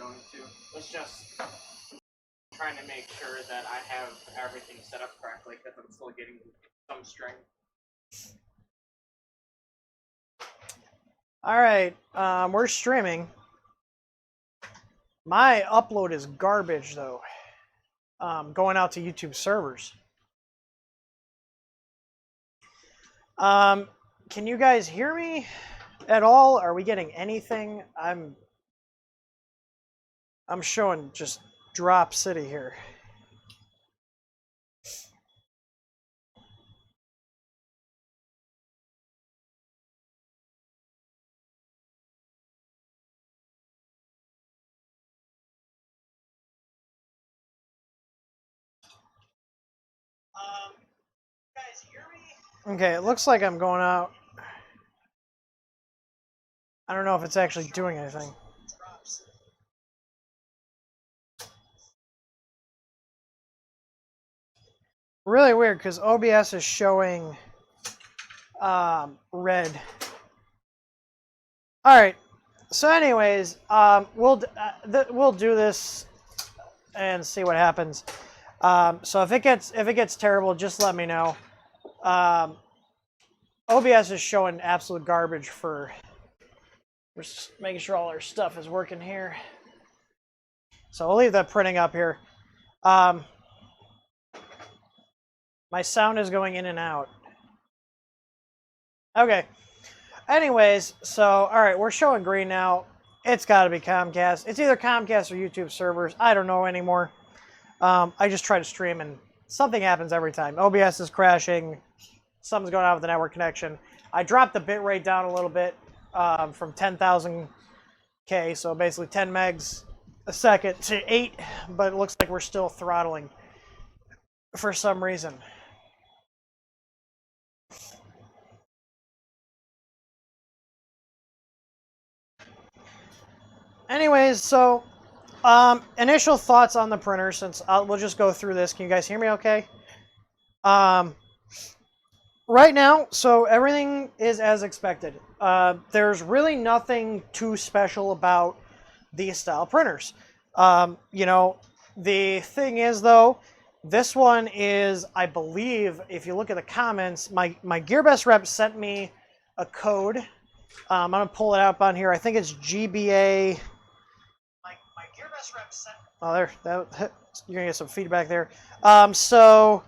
going to. It's just trying to make sure that I have everything set up correctly because I'm still getting some string. Alright, we're streaming. My upload is garbage, though. Going out to YouTube servers. Can you guys hear me at all? Are we getting anything? I'm showing just drop city here. Guys hear me? Okay, it looks like I'm going out. I don't know if it's actually doing anything. Really weird because OBS is showing red. All right. So, anyways, we'll do this and see what happens. So if it gets terrible, just let me know. OBS is showing absolute garbage for. We're just making sure all our stuff is working here. So we'll leave that printing up here. My sound is going in and out. Okay. Anyways, so, alright, we're showing green now. It's got to be Comcast. It's either Comcast or YouTube servers. I don't know anymore. I just try to stream and something happens every time. OBS is crashing. Something's going on with the network connection. I dropped the bitrate down a little bit from 10,000K, so basically 10 megs a second to 8, but it looks like we're still throttling for some reason. Anyways, so initial thoughts on the printer, since we'll just go through this. Can you guys hear me okay? Right now, so everything is as expected. There's really nothing too special about these style printers. You know, the thing is, though, this one is, I believe, if you look at the comments, my GearBest rep sent me a code. I'm going to pull it up on here. I think it's GBA. My GearBest rep sent. Oh, there. You're going to get some feedback there. So,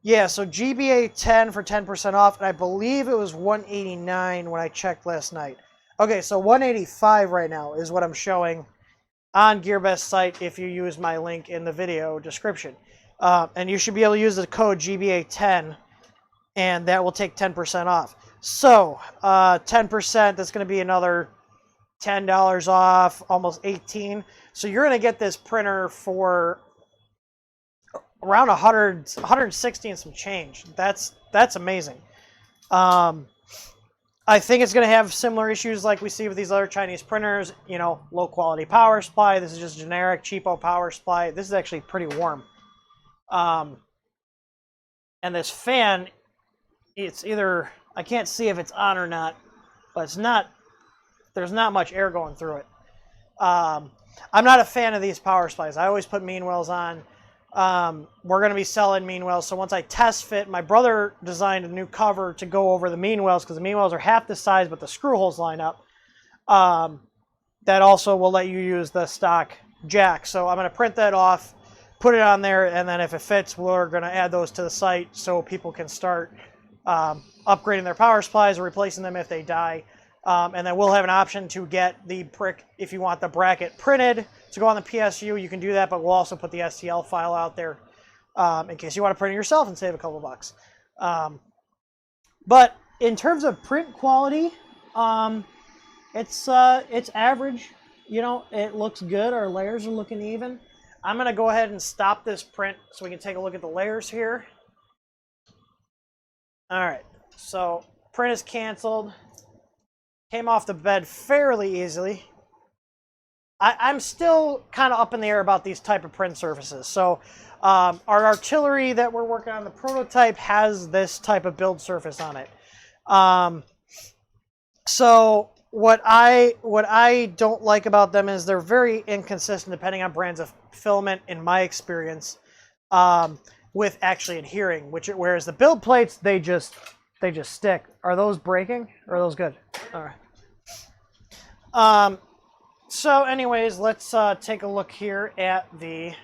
yeah, so GBA 10 for 10% off, and I believe it was $189 when I checked last night. Okay, so $185 right now is what I'm showing on GearBest site if you use my link in the video description. And you should be able to use the code GBA 10, and that will take 10% off. So, 10%, that's going to be another $10 off, almost $18. So you're going to get this printer for around 160 and some change. That's amazing. I think it's going to have similar issues like we see with these other Chinese printers. You know, low quality power supply. This is just generic cheapo power supply. This is actually pretty warm. And this fan, it's either, I can't see if it's on or not, but it's not. There's not much air going through it. I'm not a fan of these power supplies. I always put mean wells on. We're going to be selling mean wells, so once I test fit, my brother designed a new cover to go over the mean wells because the mean wells are half the size, but the screw holes line up. That also will let you use the stock jack. So I'm going to print that off, put it on there, and then if it fits, we're going to add those to the site so people can start upgrading their power supplies or replacing them if they die. And then we'll have an option to get the brick, if you want the bracket printed to go on the PSU, you can do that, but we'll also put the STL file out there in case you want to print it yourself and save a couple bucks. But in terms of print quality, it's average. You know, it looks good. Our layers are looking even. I'm going to go ahead and stop this print so we can take a look at the layers here. All right, so print is canceled. Came off the bed fairly easily. I'm still kind of up in the air about these type of print surfaces. So our artillery that we're working on, the prototype, has this type of build surface on it. So what I don't like about them is they're very inconsistent depending on brands of filament. In my experience, with actually adhering, whereas the build plates they just stick. Are those breaking? Or are those good? All right. So, anyways, let's take a look here at the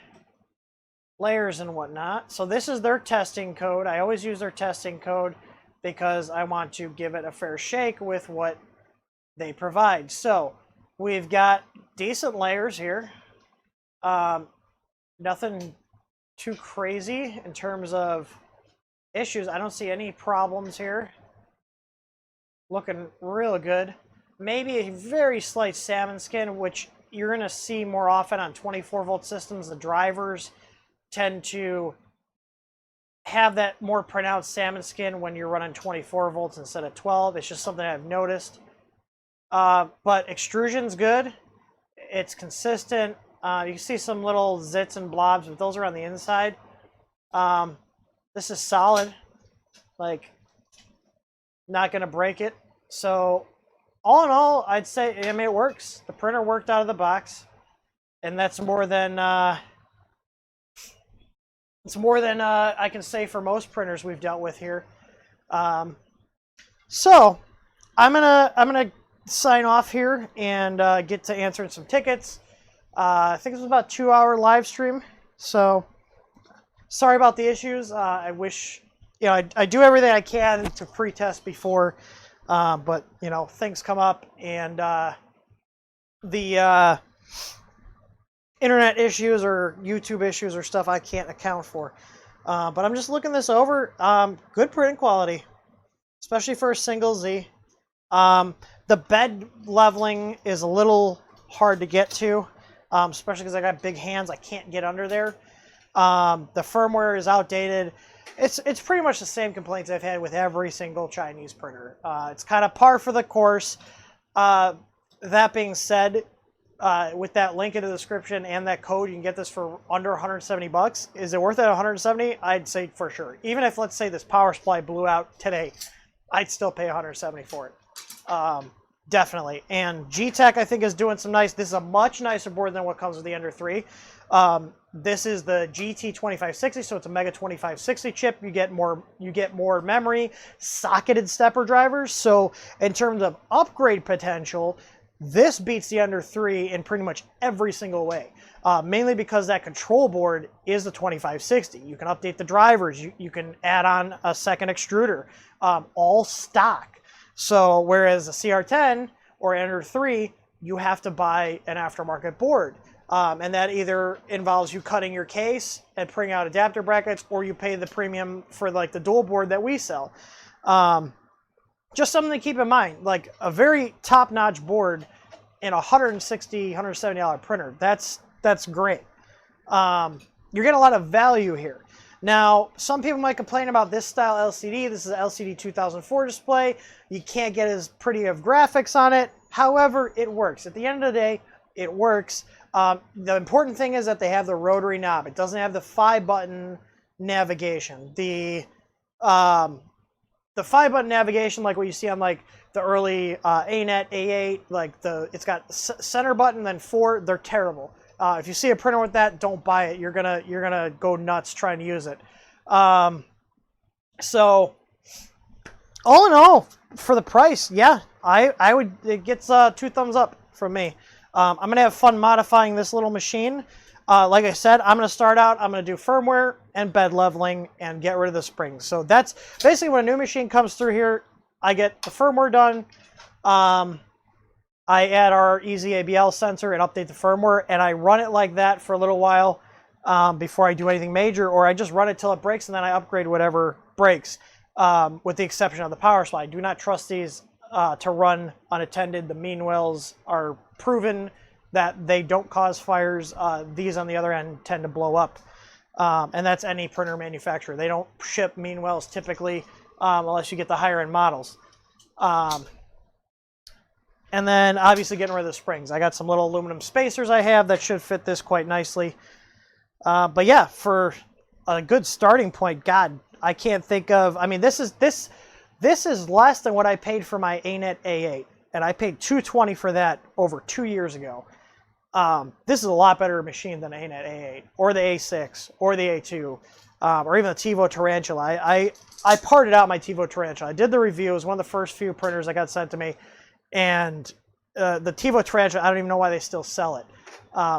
layers and whatnot. So this is their testing code. I always use their testing code because I want to give it a fair shake with what they provide. So we've got decent layers here. Nothing too crazy in terms of issues. I don't see any problems here. Looking real good. Maybe a very slight salmon skin, which you're going to see more often on 24-volt systems. The drivers tend to have that more pronounced salmon skin when you're running 24 volts instead of 12. It's just something I've noticed. But extrusion's good. It's consistent. You can see some little zits and blobs, but those are on the inside. This is solid. Like, not going to break it. So, all in all, I'd say, I mean, it works. The printer worked out of the box. And that's more than... it's more than I can say for most printers we've dealt with here. So I'm gonna sign off here and get to answering some tickets. I think it was about a 2-hour live stream. So sorry about the issues. I wish, you know, I do everything I can to pre-test before, but you know, things come up and the internet issues or YouTube issues or stuff I can't account for. But I'm just looking this over. Good print quality, especially for a single Z. The bed leveling is a little hard to get to, especially because I got big hands. I can't get under there. The firmware is outdated. It's pretty much the same complaints I've had with every single Chinese printer. It's kind of par for the course. That being said, with that link in the description and that code, you can get this for under 170 bucks. Is it worth it at 170? I'd say for sure. Even if, let's say, this power supply blew out today, I'd still pay 170 for it. Definitely. And Geeetech, I think, is doing some nice. This is a much nicer board than what comes with the Ender 3. This is the GT2560, so it's a Mega 2560 chip. You get more memory, socketed stepper drivers. So in terms of upgrade potential, this beats the Ender 3 in pretty much every single way, mainly because that control board is the 2560. You can update the drivers. You can add on a second extruder, all stock. So whereas a CR10 or Ender 3, you have to buy an aftermarket board. And that either involves you cutting your case and putting out adapter brackets, or you pay the premium for like the dual board that we sell. Just something to keep in mind, like a very top-notch board in a $160, $170 printer. That's great. You're getting a lot of value here. Now, some people might complain about this style LCD. This is an LCD 2004 display. You can't get as pretty of graphics on it. However, it works. At the end of the day, it works. The important thing is that they have the rotary knob. It doesn't have the 5-button navigation. The 5-button navigation, like what you see on like the early A10, A8, like it's got center button, then 4. They're terrible. If you see a printer with that, don't buy it. You're gonna go nuts trying to use it. So all in all, for the price, yeah, I would. It gets 2 thumbs up from me. I'm gonna have fun modifying this little machine. Like I said, I'm going to start out, I'm going to do firmware and bed leveling and get rid of the springs. So that's basically when a new machine comes through here, I get the firmware done. I add our easy ABL sensor and update the firmware, and I run it like that for a little while before I do anything major, or I just run it till it breaks and then I upgrade whatever breaks, with the exception of the power supply. I do not trust these to run unattended. The mean wells are proven that they don't cause fires. These on the other end tend to blow up. And that's any printer manufacturer. They don't ship mean wells typically unless you get the higher end models. And then obviously getting rid of the springs. I got some little aluminum spacers I have that should fit this quite nicely. But yeah, for a good starting point, God, I can't think of, I mean, this is less than what I paid for my A10 A8. and I paid $220 for that over 2 years ago. This is a lot better machine than the ANET A8 or the A6 or the A2 or even the TiVo Tarantula. I parted out my TiVo Tarantula. I did the review. It was one of the first few printers that got sent to me, and the TiVo Tarantula, I don't even know why they still sell it,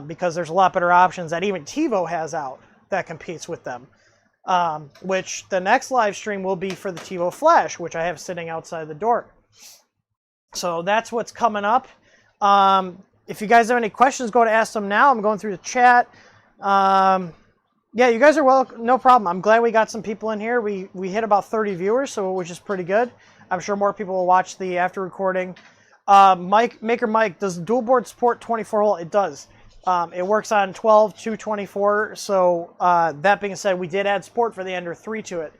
because there's a lot better options that even TiVo has out that competes with them. Which the next live stream will be for the TiVo Flash, which I have sitting outside the door. So that's what's coming up. If you guys have any questions, go to ask them now. I'm going through the chat. Yeah, you guys are welcome. No problem. I'm glad we got some people in here. We hit about 30 viewers, so which is pretty good. I'm sure more people will watch the after recording. Maker Mike, does dual board support 24 volt? It does. It works on 12 to 24. So that being said, we did add support for the Ender 3 to it.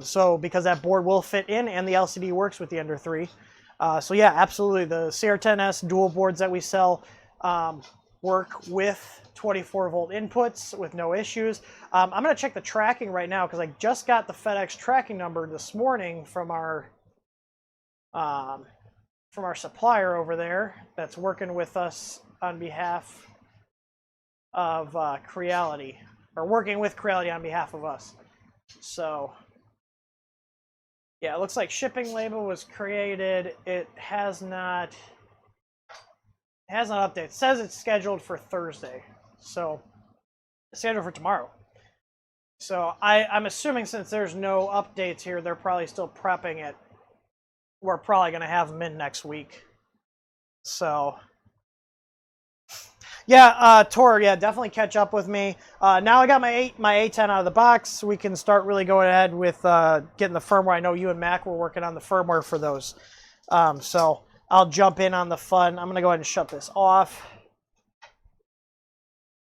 So because that board will fit in and the LCD works with the Ender 3. So yeah, absolutely. The CR10S dual boards that we sell work with 24 volt inputs with no issues. I'm going to check the tracking right now because I just got the FedEx tracking number this morning from our supplier over there that's working with us on behalf of Creality, or working with Creality on behalf of us. So yeah, it looks like shipping label was created. It has not updated. It says it's scheduled for Thursday, so it's scheduled for tomorrow. So I'm assuming since there's no updates here, they're probably still prepping it. We're probably going to have them in next week. So yeah, Tor, yeah, definitely catch up with me. Now I got my A10 out of the box. We can start really going ahead with getting the firmware. I know you and Mac were working on the firmware for those. So I'll jump in on the fun. I'm going to go ahead and shut this off.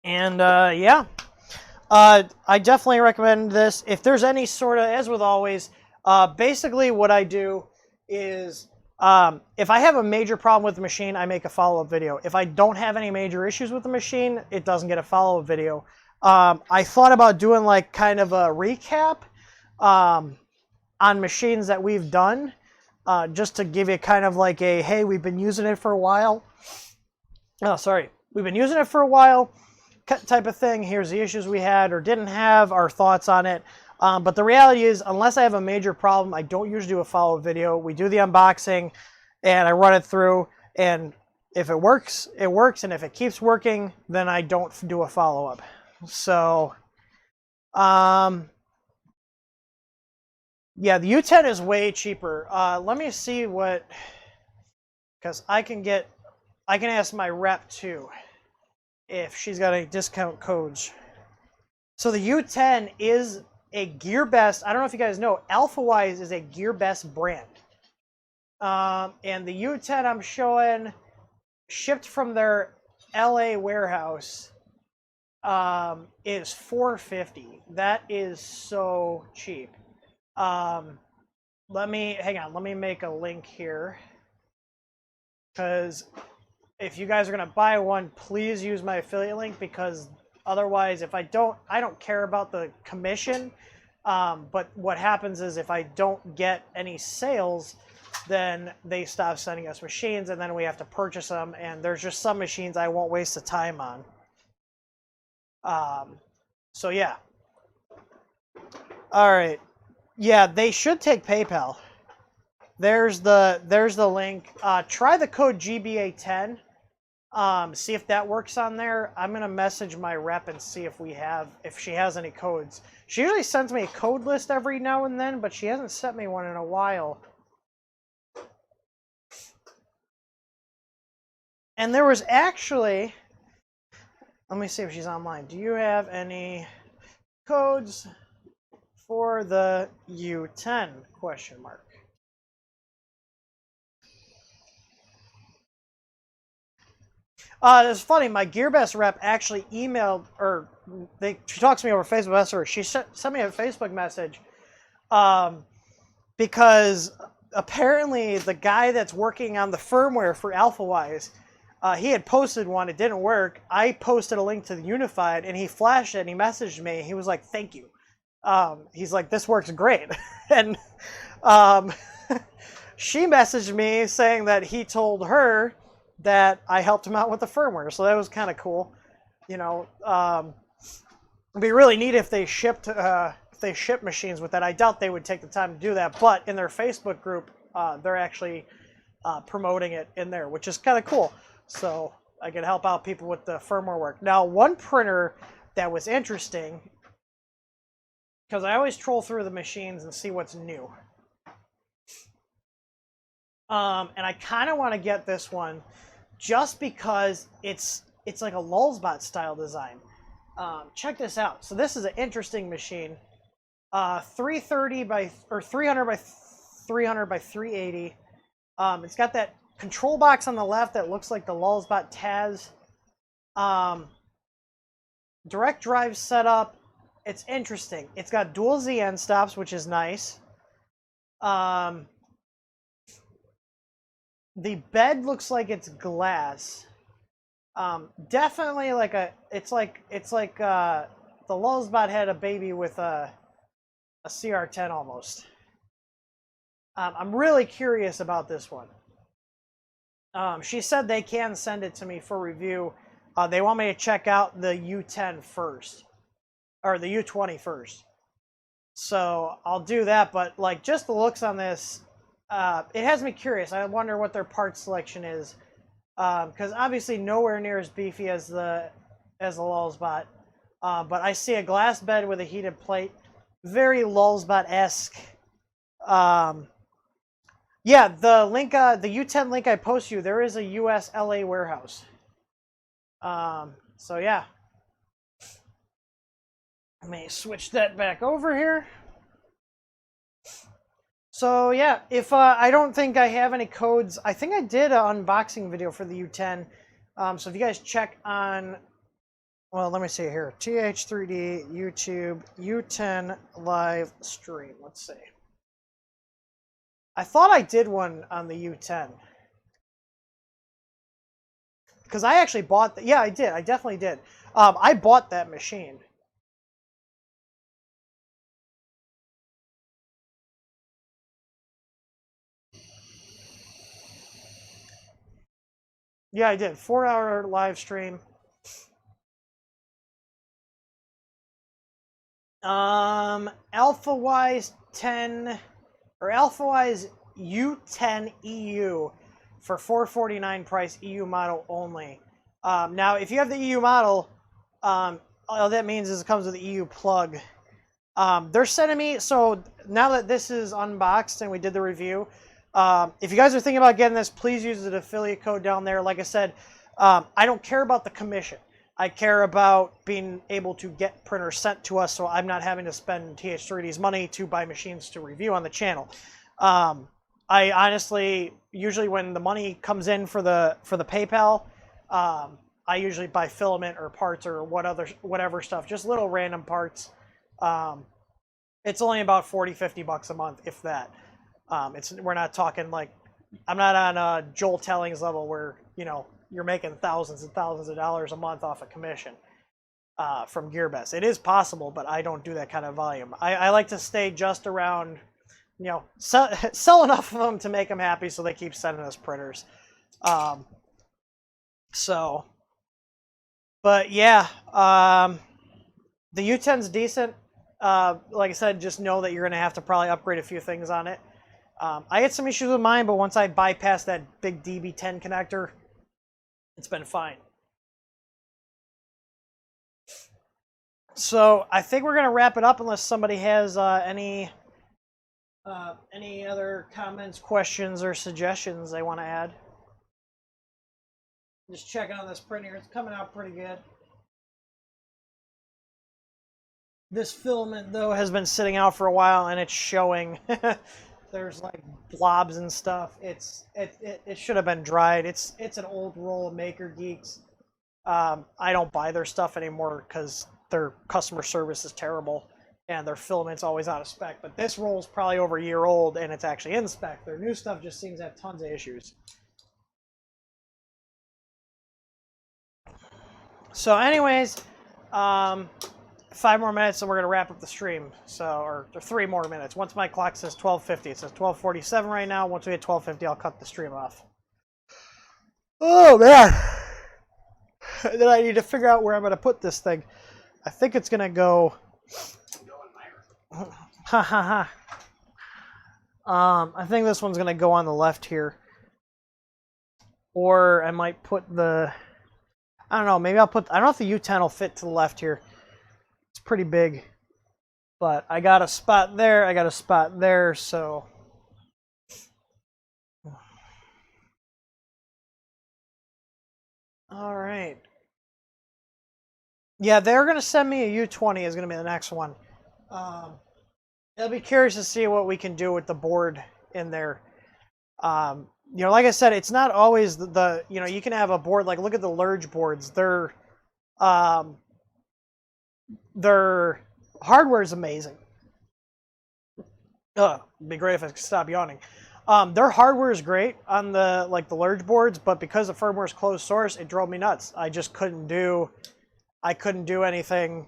And yeah, I definitely recommend this. If there's any sort of, as with always, basically what I do is if I have a major problem with the machine, I make a follow-up video. If I don't have any major issues with the machine, it doesn't get a follow-up video. I thought about doing like kind of a recap on machines that we've done, just to give you kind of like a, hey, we've been using it for a while. Oh, sorry. We've been using it for a while type of thing. Here's the issues we had or didn't have, our thoughts on it. But the reality is, unless I have a major problem, I don't usually do a follow-up video. We do the unboxing, and I run it through, and if it works, it works, and if it keeps working, then I don't do a follow-up. So, yeah, the U10 is way cheaper. Let me see what, because I can ask my rep too, if she's got any discount codes. So the U10 is a GearBest. I don't know if you guys know, AlphaWise is a GearBest brand. And the U10 I'm showing shipped from their LA warehouse is $450. That is so cheap. Hang on, let me make a link here. Because if you guys are going to buy one, please use my affiliate link, because otherwise, if I don't care about the commission. But what happens is if I don't get any sales, then they stop sending us machines, and then we have to purchase them. And there's just some machines I won't waste the time on. So yeah. All right. Yeah, they should take PayPal. There's the link. Try the code GBA10. See if that works on there. I'm gonna message my rep and see if she has any codes. She usually sends me a code list every now and then, but she hasn't sent me one in a while. And there was actually, let me see if she's online. Do you have any codes for the U10? Question mark. It's funny, my GearBest rep actually emailed, or she talks to me over Facebook Messenger. She sent me a Facebook message because apparently the guy that's working on the firmware for AlphaWise, he had posted one. It didn't work. I posted a link to the Unified, and he flashed it, and he messaged me. He was like, thank you. He's like, this works great. And she messaged me saying that he told her that I helped him out with the firmware. So that was kind of cool. You know, it'd be really neat if they shipped machines with that. I doubt they would take the time to do that, but in their Facebook group, they're actually promoting it in there, which is kind of cool. So I could help out people with the firmware work. Now, one printer that was interesting, because I always troll through the machines and see what's new. And I kind of want to get this one just because it's like a Lulzbot style design. Check this out. So this is an interesting machine. 330 by or 300 by 300 by 380. It's got that control box on the left that looks like the Lulzbot Taz. Direct drive setup. It's interesting. It's got dual Z end stops, which is nice. The bed looks like it's glass. Definitely like it's like the Lulzbot had a baby with a CR10 almost. I'm really curious about this one. She said they can send it to me for review. They want me to check out the U10 first, or the U20 first. So I'll do that, but like just the looks on this, it has me curious. I wonder what their part selection is, because obviously nowhere near as beefy as the Lulzbot. But I see a glass bed with a heated plate, very Lulzbot-esque. Yeah, the link, the U10 link I post you, there is a US LA warehouse. So yeah. Let me switch that back over here. So yeah, if I don't think I have any codes, I think I did an unboxing video for the U10. So if you guys check on, well, let me see here, TH3D YouTube U10 live stream. Let's see. I thought I did one on the U10. Because I actually bought that. Yeah, I did. I definitely did. I bought that machine. Yeah, I did. 4-hour live stream. AlphaWise 10 or AlphaWise U10 EU for $449 price, EU model only. Now, if you have the EU model, all that means is it comes with the EU plug. They're sending me, so now that this is unboxed and we did the review, if you guys are thinking about getting this, please use the affiliate code down there. Like I said, I don't care about the commission. I care about being able to get printers sent to us, so I'm not having to spend TH3D's money to buy machines to review on the channel. I honestly, usually when the money comes in for the PayPal, I usually buy filament or parts or whatever stuff, just little random parts. It's only about $40-50 a month, if that. We're not talking like, I'm not on Joel Telling's level where, you know, you're making thousands and thousands of dollars a month off a commission from GearBest. It is possible, but I don't do that kind of volume. I like to stay just around, you know, sell enough of them to make them happy so they keep sending us printers. But yeah, the U10's decent. Like I said, just know that you're going to have to probably upgrade a few things on it. I had some issues with mine, but once I bypassed that big DB10 connector, it's been fine. So I think we're going to wrap it up unless somebody has any other comments, questions, or suggestions they want to add. Just checking on this printer. It's coming out pretty good. This filament, though, has been sitting out for a while, and it's showing. There's like blobs and stuff. It should have been dried. It's an old roll of Maker Geeks. I don't buy their stuff anymore because their customer service is terrible and their filament's always out of spec. But this roll is probably over a year old and it's actually in spec. Their new stuff just seems to have tons of issues. So anyways, 5 more minutes and we're going to wrap up the stream. So, or 3 more minutes. Once my clock says 12:50, it says 12:47 right now. Once we hit 12:50, I'll cut the stream off. Oh, man. And then I need to figure out where I'm going to put this thing. I think it's going to go... Ha ha ha. I think this one's going to go on the left here. Or I might put the... I don't know, maybe I'll put... I don't know if the U10 will fit to the left here. It's pretty big. But I got a spot there, I got a spot there, so... Alright. Yeah, they're going to send me a U20 is going to be the next one. I'll be curious to see what we can do with the board in there. You know, like I said, it's not always the you know, you can have a board, like, look at the Lurge boards. Their hardware is amazing. It'd be great if I could stop yawning. Their hardware is great on the, like, the Lurge boards, but because the firmware is closed source, it drove me nuts. I just couldn't do anything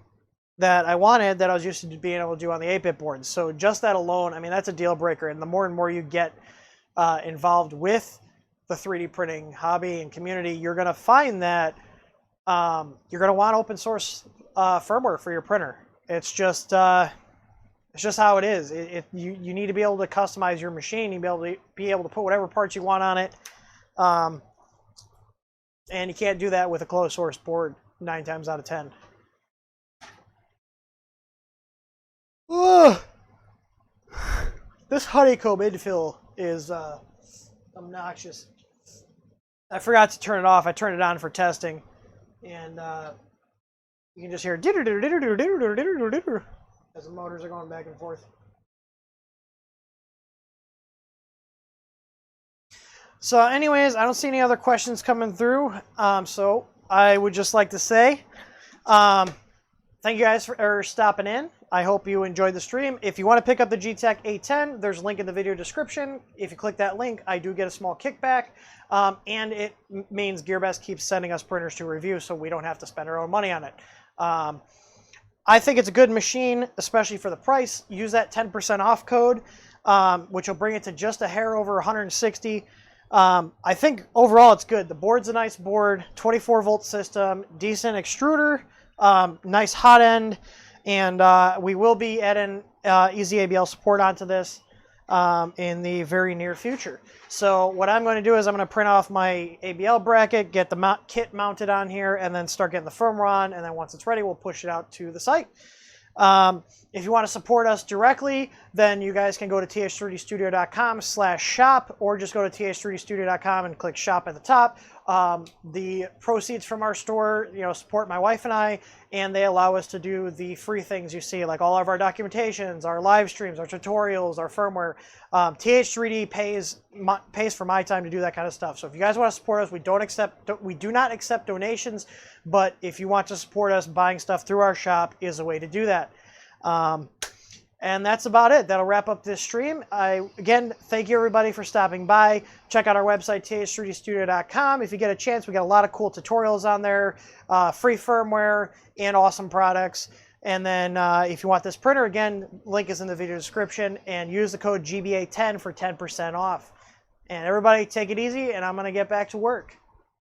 that I wanted that I was used to being able to do on the 8-bit boards. So just that alone, I mean, that's a deal breaker. And the more and more you get involved with the 3D printing hobby and community, you're going to find that you're going to want open source firmware for your printer. It's just how it is. You need to be able to customize your machine. You be able to put whatever parts you want on it, and you can't do that with a closed source board 9 times out of 10. Ugh. This honeycomb infill is obnoxious. I forgot to turn it off. I turned it on for testing, and you can just hear as the motors are going back and forth. So anyways, I don't see any other questions coming through, so I would just like to say thank you guys for stopping in. I hope you enjoyed the stream. If you want to pick up the Geeetech A10, there's a link in the video description. If you click that link, I do get a small kickback, and it means GearBest keeps sending us printers to review, so we don't have to spend our own money on it. I think it's a good machine, especially for the price. Use that 10% off code, which will bring it to just a hair over 160. I think overall it's good. The board's a nice board, 24-volt system, decent extruder, nice hot end, and we will be adding easy ABL support onto this in the very near future. So what I'm going to do is I'm going to print off my ABL bracket, get the kit mounted on here, and then start getting the firmware on, and then once it's ready, we'll push it out to the site. If you want to support us directly, then you guys can go to th3dstudio.com/shop, or just go to th3dstudio.com and click shop at the top. The proceeds from our store, you know, support my wife and I, and they allow us to do the free things you see, like all of our documentations, our live streams, our tutorials, our firmware. TH3D pays for my time to do that kind of stuff. So if you guys want to support us, we do not accept donations, but if you want to support us, buying stuff through our shop is a way to do that. And that's about it. That'll wrap up this stream. Again, thank you everybody for stopping by. Check out our website, th3dstudio.com. If you get a chance, we got a lot of cool tutorials on there, free firmware, and awesome products. And then if you want this printer, again, link is in the video description, and use the code GBA10 for 10% off. And everybody take it easy, and I'm going to get back to work.